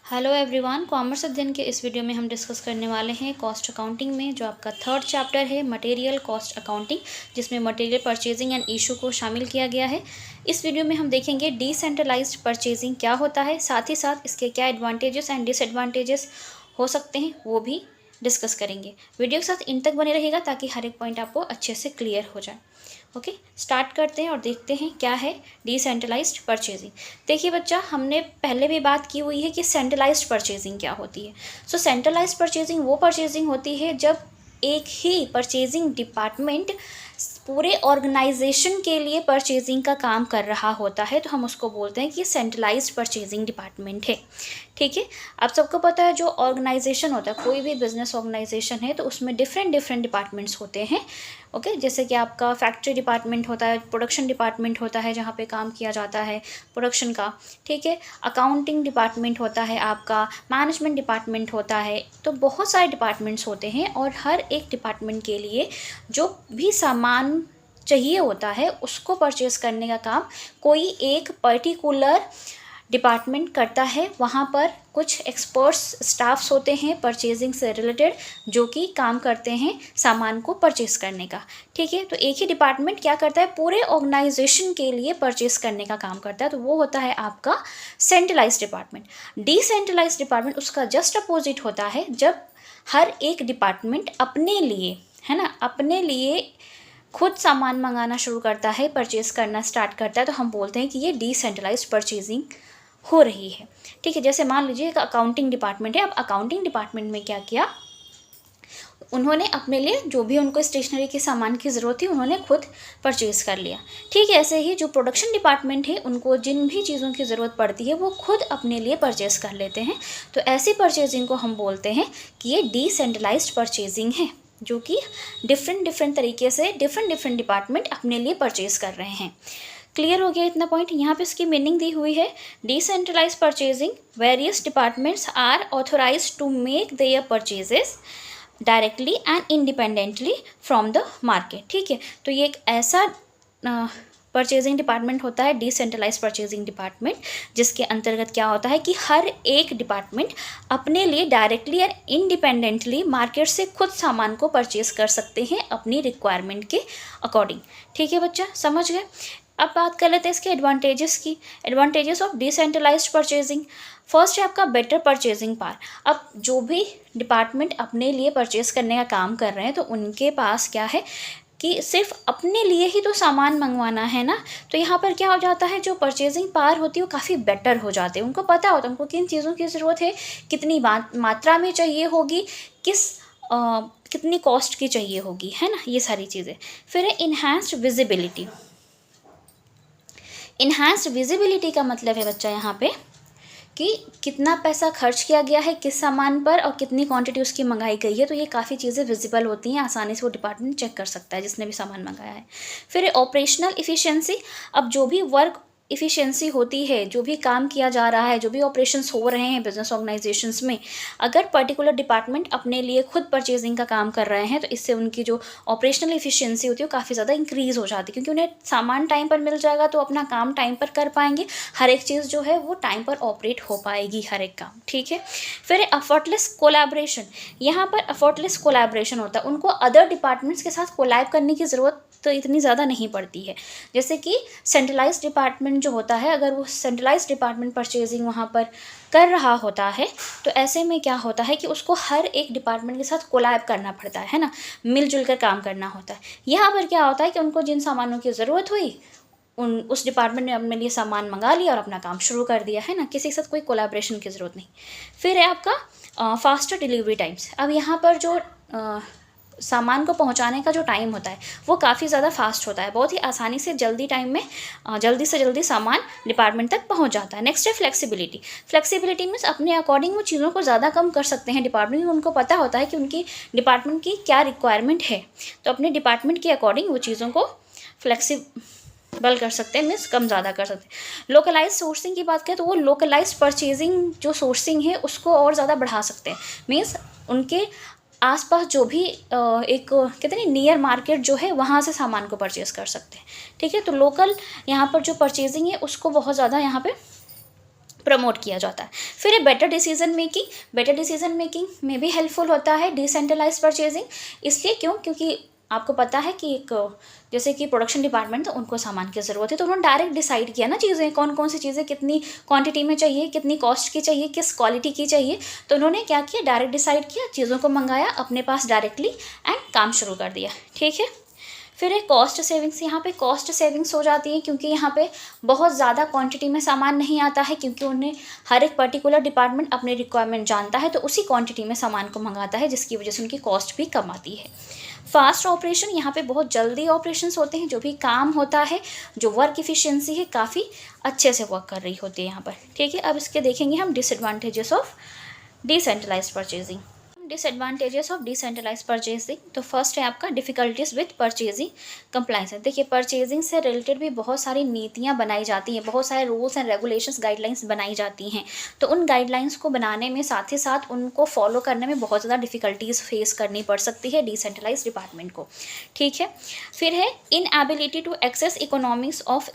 Hello everyone, commerce अध्ययन के इस वीडियो में हम डिस्कस करने वाले हैं कॉस्ट अकाउंटिंग में जो आपका थर्ड चैप्टर है मटेरियल कॉस्ट अकाउंटिंग, जिसमें मटेरियल परचेजिंग एंड इशू को शामिल किया गया है। इस वीडियो में हम देखेंगे डिसेंट्रलाइज्ड परचेजिंग क्या होता है, साथ ही साथ इसके क्या एडवांटेजेस एंड डिसएडवांटेजेस हो सकते हैं वो भी डिस्कस करेंगे। वीडियो के साथ इन तक बने रहेगा ताकि हर एक पॉइंट आपको अच्छे से क्लियर हो जाए। ओके, स्टार्ट करते हैं और देखते हैं क्या है डिसेंट्रलाइज्ड परचेजिंग। देखिए बच्चा, हमने पहले भी बात की हुई है कि सेंट्रलाइज्ड परचेजिंग क्या होती है। सो सेंट्रलाइज्ड परचेजिंग वो परचेजिंग होती है जब एक ही परचेजिंग डिपार्टमेंट पूरे ऑर्गेनाइजेशन के लिए परचेजिंग का काम कर रहा होता है, तो हम उसको बोलते हैं कि सेंट्रलाइज्ड परचेजिंग डिपार्टमेंट है। ठीक है, आप सबको पता है जो ऑर्गेनाइजेशन होता है, कोई भी बिजनेस ऑर्गेनाइजेशन है तो उसमें डिफरेंट डिफरेंट डिपार्टमेंट्स होते हैं। ओके, जैसे कि आपका फैक्ट्री डिपार्टमेंट होता है, प्रोडक्शन डिपार्टमेंट होता है जहाँ पे काम किया जाता है प्रोडक्शन का। ठीक है, अकाउंटिंग डिपार्टमेंट होता है आपका, मैनेजमेंट डिपार्टमेंट होता है। तो बहुत सारे डिपार्टमेंट्स होते हैं और हर एक डिपार्टमेंट के लिए जो भी सामान चाहिए होता है उसको परचेस करने का काम कोई एक पर्टिकुलर डिपार्टमेंट करता है। वहाँ पर कुछ एक्सपर्ट्स स्टाफ्स होते हैं परचेजिंग से रिलेटेड जो कि काम करते हैं सामान को परचेस करने का। ठीक है, तो एक ही डिपार्टमेंट क्या करता है, पूरे ऑर्गेनाइजेशन के लिए परचेस करने का काम करता है, तो वो होता है आपका सेंट्रलाइज्ड डिपार्टमेंट। डिसेंट्रलाइज्ड डिपार्टमेंट उसका जस्ट अपोजिट होता है, जब हर एक डिपार्टमेंट अपने लिए, है ना, अपने लिए खुद सामान मंगाना शुरू करता है, परचेस करना स्टार्ट करता है, तो हम बोलते हैं कि ये डिसेंट्रलाइज्ड परचेजिंग हो रही है। ठीक है, जैसे मान लीजिए एक अकाउंटिंग डिपार्टमेंट है। अब अकाउंटिंग डिपार्टमेंट में क्या किया, उन्होंने अपने लिए जो भी उनको स्टेशनरी के सामान की ज़रूरत थी उन्होंने खुद परचेज़ कर लिया। ठीक है, ऐसे ही जो प्रोडक्शन डिपार्टमेंट है उनको जिन भी चीज़ों की ज़रूरत पड़ती है वो खुद अपने लिए परचेज़ कर लेते हैं। तो ऐसी परचेजिंग को हम बोलते हैं कि ये डिसेंट्रलाइज्ड परचेजिंग है, जो कि डिफरेंट तरीके से डिफरेंट डिपार्टमेंट अपने लिए परचेज़ कर रहे हैं। क्लियर हो गया इतना पॉइंट। यहाँ पे इसकी मीनिंग दी हुई है, decentralise purchasing various departments are authorise to make their purchases directly and independently from the market. ठीक है, तो ये एक ऐसा परचेजिंग डिपार्टमेंट होता है, डिसेंट्रलाइज परचेजिंग डिपार्टमेंट, जिसके अंतर्गत क्या होता है कि हर एक डिपार्टमेंट अपने लिए डायरेक्टली और इंडिपेंडेंटली मार्केट से खुद सामान को परचेज कर सकते हैं अपनी रिक्वायरमेंट के अकॉर्डिंग। ठीक है बच्चा, समझ गए। अब बात कर लेते हैं इसके एडवांटेजेस की। Advantages of decentralised purchasing, first है आपका बेटर परचेजिंग पावर। अब जो भी डिपार्टमेंट अपने लिए परचेज करने का काम कर रहे हैं तो उनके पास क्या है कि सिर्फ अपने लिए ही तो सामान मंगवाना है ना, तो यहाँ पर क्या हो जाता है, जो परचेजिंग पावर होती है वो काफ़ी बेटर हो जाती है। उनको पता होता है उनको किन चीज़ों की ज़रूरत है, कितनी मात्रा में चाहिए होगी, कितनी कॉस्ट की चाहिए होगी, है ना, ये सारी चीज़ें। फिर है इन्हांस्ड विजिबिलिटी। इन्हांस्ड विजिबिलिटी का मतलब है बच्चा यहाँ पे कि कितना पैसा खर्च किया गया है किस सामान पर और कितनी क्वांटिटी उसकी मंगाई गई है, तो ये काफ़ी चीज़ें विजिबल होती हैं, आसानी से वो डिपार्टमेंट चेक कर सकता है जिसने भी सामान मंगाया है। फिर ऑपरेशनल इफ़िशियंसी, अब जो भी वर्क इफ़िशियंसी होती है, जो भी काम किया जा रहा है, जो भी ऑपरेशंस हो रहे हैं बिजनेस ऑर्गेनाइजेशंस में, अगर पर्टिकुलर डिपार्टमेंट अपने लिए खुद परचेजिंग का काम कर रहे हैं तो इससे उनकी जो ऑपरेशनल इफ़िशियंसी होती है वो काफ़ी ज़्यादा इंक्रीज़ हो जाती है, क्योंकि उन्हें सामान टाइम पर मिल जाएगा तो अपना काम टाइम पर कर पाएंगे, हर एक चीज़ जो है वो टाइम पर ऑपरेट हो पाएगी, हर एक काम। ठीक है, फिर एफर्टलेस कोलैबोरेशन। यहाँ पर एफर्टलेस कोलैबोरेशन होता है, उनको अदर डिपार्टमेंट्स के साथ कोलैब करने की ज़रूरत तो इतनी ज़्यादा नहीं पड़ती है। जैसे कि सेंट्रलाइज्ड डिपार्टमेंट जो होता है, अगर वो सेंट्रलाइज्ड डिपार्टमेंट परचेजिंग वहाँ पर कर रहा होता है तो ऐसे में क्या होता है कि उसको हर एक डिपार्टमेंट के साथ कोलैब करना पड़ता है ना, मिलजुल कर काम करना होता है। यहाँ पर क्या होता है कि उनको जिन सामानों की ज़रूरत हुई उस डिपार्टमेंट ने अपने लिए सामान मंगा लिया और अपना काम शुरू कर दिया, है ना, किसी के साथ कोई कोलैबोरेशन की ज़रूरत नहीं। फिर है आपका फास्टर डिलीवरी टाइम्स। अब यहाँ पर जो सामान को पहुंचाने का जो टाइम होता है वो काफ़ी ज़्यादा फास्ट होता है, बहुत ही आसानी से जल्दी टाइम में जल्दी से जल्दी सामान डिपार्टमेंट तक पहुंच जाता है। नेक्स्ट है फ्लेक्सिबिलिटी। फ्लेक्सिबिलिटी मीन्स अपने अकॉर्डिंग वो चीज़ों को ज़्यादा कम कर सकते हैं डिपार्टमेंट, उनको पता होता है कि उनकी डिपार्टमेंट की क्या रिक्वायरमेंट है, तो अपने डिपार्टमेंट के अकॉर्डिंग वो चीज़ों को फ्लेक्सिबल कर सकते हैं, मीन्स कम ज़्यादा कर सकते हैं। लोकलाइज सोर्सिंग की बात करें तो वो लोकलाइज परचेजिंग जो सोर्सिंग है उसको और ज़्यादा बढ़ा सकते हैं, मीन्स उनके आसपास जो भी एक कहते हैं नियर मार्केट जो है वहाँ से सामान को परचेज़ कर सकते हैं। ठीक है, तो लोकल यहाँ पर जो परचेजिंग है उसको बहुत ज़्यादा यहाँ पे प्रमोट किया जाता है। फिर है better decision making. Better decision making में भी हेल्पफुल होता है डिसेंट्रलाइज परचेजिंग। इसलिए क्यों? क्योंकि आपको पता है कि एक जैसे कि प्रोडक्शन डिपार्टमेंट, तो उनको सामान की ज़रूरत है, तो उन्होंने डायरेक्ट डिसाइड किया ना चीज़ें, कौन कौन सी चीज़ें कितनी क्वांटिटी में चाहिए, कितनी कॉस्ट की चाहिए, किस क्वालिटी की चाहिए। तो उन्होंने क्या किया, डायरेक्ट डिसाइड किया, चीज़ों को मंगाया अपने पास डायरेक्टली एंड काम शुरू कर दिया। ठीक है। फिर है कॉस्ट सेविंग्स। यहाँ पे कॉस्ट सेविंग्स हो जाती है क्योंकि यहाँ पे बहुत ज़्यादा क्वांटिटी में सामान नहीं आता है, क्योंकि उन्हें हर एक पर्टिकुलर डिपार्टमेंट अपनी रिक्वायरमेंट जानता है, तो उसी क्वांटिटी में सामान को मंगाता है, जिसकी वजह से उनकी कॉस्ट भी कम आती है। Fast operation. यहाँ पे बहुत जल्दी ऑपरेशंस होते हैं, जो भी काम होता है, जो वर्क इफ़िशियंसी है, काफ़ी अच्छे से वर्क कर रही होती है यहाँ पर। ठीक है। अब इसके देखेंगे हम disadvantages of decentralised purchasing. Disadvantages of decentralise purchasing. तो फर्स्ट है आपका डिफिकल्टीज विद परचेजिंग कंप्लाइंस। देखिए, परचेजिंग से रिलेटेड भी बहुत सारी नीतियां बनाई जाती हैं, बहुत सारे रूल्स एंड रेगुलेशंस, गाइडलाइंस बनाई जाती हैं। तो उन गाइडलाइंस को बनाने में, साथ ही साथ उनको फॉलो करने में बहुत ज़्यादा डिफिकल्टीज फेस करनी पड़ सकती है डिसेंट्रलाइज डिपार्टमेंट को। ठीक है। फिर है inability to access economics of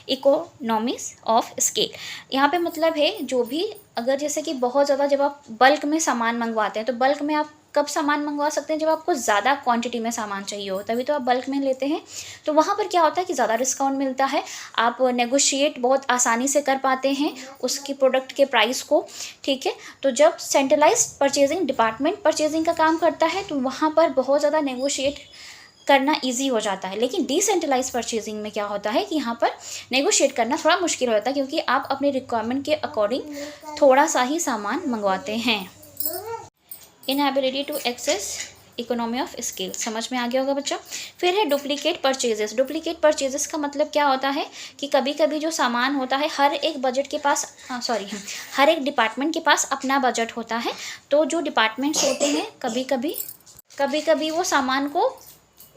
economics of scale. यहाँ पे मतलब है, जो भी अगर जैसे कि बहुत ज़्यादा, जब आप बल्क में सामान मंगवाते हैं, तो बल्क में आप कब सामान मंगवा सकते हैं, जब आपको ज़्यादा क्वांटिटी में सामान चाहिए हो, तभी तो आप बल्क में लेते हैं। तो वहाँ पर क्या होता है कि ज़्यादा डिस्काउंट मिलता है, आप नेगोशिएट बहुत आसानी से कर पाते हैं उसकी प्रोडक्ट के प्राइस को। ठीक है। तो जब सेंट्रलाइज्ड परचेजिंग डिपार्टमेंट परचेजिंग का काम करता है, तो वहाँ पर बहुत ज़्यादा नेगोशिएट करना इजी हो जाता है। लेकिन डिसेंट्रलाइज परचेजिंग में क्या होता है कि यहाँ पर नेगोशिएट करना थोड़ा मुश्किल हो जाता है, क्योंकि आप अपने रिक्वायरमेंट के अकॉर्डिंग थोड़ा सा ही सामान मंगवाते हैं। Inability to access economy of scale, समझ में आ गया होगा बच्चा। फिर है डुप्लीकेट परचेजेस। डुप्लीकेट परचेजेस का मतलब क्या होता है कि कभी कभी जो सामान होता है, हर एक बजट के पास हर एक डिपार्टमेंट के पास अपना बजट होता है। तो जो डिपार्टमेंट्स होते हैं, कभी कभी वो सामान को,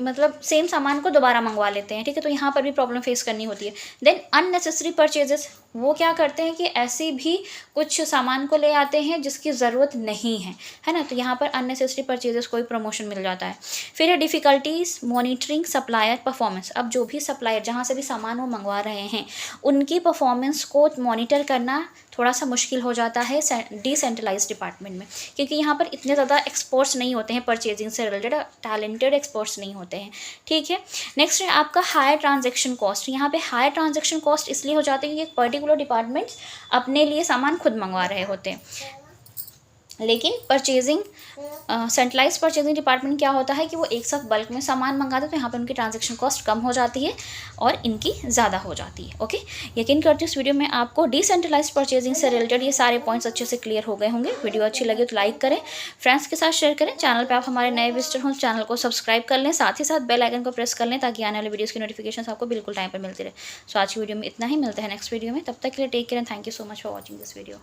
मतलब सेम सामान को दोबारा मंगवा लेते हैं। ठीक है। तो यहाँ पर भी प्रॉब्लम फेस करनी होती है। देन अननेसेसरी परचेजेस, वो क्या करते हैं कि ऐसे भी कुछ सामान को ले आते हैं जिसकी ज़रूरत नहीं है ना। तो यहाँ पर अननेसेसरी परचेजेस को भी प्रमोशन मिल जाता है। फिर है डिफ़िकल्टीज मॉनिटरिंग सप्लायर परफॉर्मेंस। अब जो भी सप्लायर, जहाँ से भी सामान वो मंगवा रहे हैं, उनकी परफॉर्मेंस को मॉनिटर करना थोड़ा सा मुश्किल हो जाता है डिसेंट्रलाइज्ड डिपार्टमेंट में, क्योंकि यहाँ पर इतने ज़्यादा एक्सपर्ट्स नहीं होते हैं, परचेजिंग से रिलेटेड टैलेंटेड एक्सपर्ट्स नहीं होते हैं। ठीक है। नेक्स्ट है आपका हायर ट्रांजैक्शन कॉस्ट। यहाँ पे हायर ट्रांजैक्शन कॉस्ट इसलिए हो जाती है कि एक पर्टिकुलर डिपार्टमेंट्स अपने लिए सामान खुद मंगवा रहे होते हैं, लेकिन परचेजिंग सेंट्रलाइज परचेजिंग डिपार्टमेंट क्या होता है कि वो एक साथ बल्क में सामान मंगाते हैं, तो यहाँ पर उनकी ट्रांजैक्शन कॉस्ट कम हो जाती है और इनकी ज़्यादा हो जाती है। ओके। यकीन करती हूँ इस वीडियो में आपको डिसेंट्रलाइज परचेजिंग से रिलेटेड ये सारे पॉइंट्स अच्छे से क्लियर हो गए होंगे। वीडियो अच्छी लगे तो लाइक करें, फ्रेंड्स के साथ शेयर करें। चैनल पर आप हमारे नए विजिटर हों, चैनल को सब्सक्राइब कर लें, साथ ही साथ बेल आइकन को प्रेस कर लें, ताकि आने वाले वीडियोज़ की नोटिफिकेशन आपको बिल्कुल टाइम पर मिलती रहे। सो आज की वीडियो में इतना ही, मिलते हैं नेक्स्ट वीडियो में। तब तक के लिए take care and thank you so much for watching this video.